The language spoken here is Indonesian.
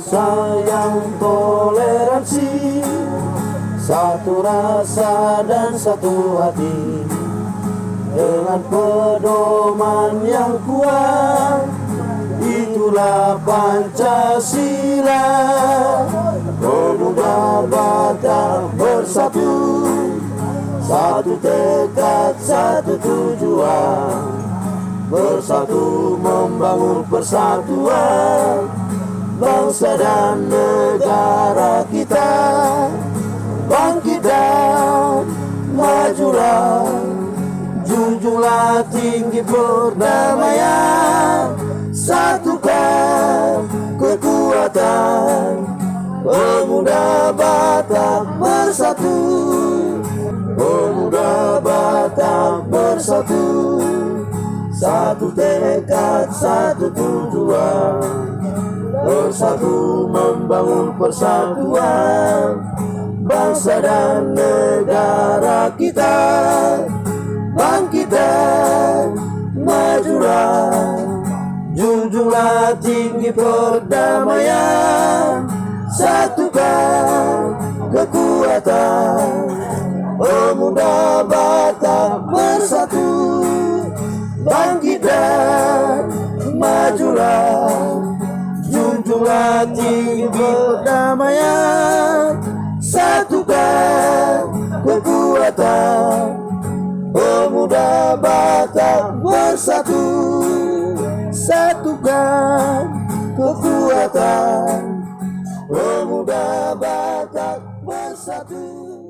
sayang, toleransi, satu rasa dan satu hati. Dengan pedoman yang kuat, itulah Pancasila. Pemuda Batak bersatu, satu tekad, satu tujuan, bersatu membangun persatuan bangsa dan negara kita. Bangkit dan majulah, junjunglah tinggi perdamaian, satukan kekuatan. Pemuda Batak bersatu, pemuda Batak bersatu, satu tekad, satu tujuan, bersatu membangun persatuan bangsa dan negara kita. Bangkit dan majulah, junjunglah tinggi perdamaian, satukan kekuatan. Pemuda Batak bersatu, bangkit dan majulah, junjunglah tinggi perdamaian, satukan kekuatan. Pemuda Batak bersatu, satukan kekuatan. Pemuda Batak bersatu.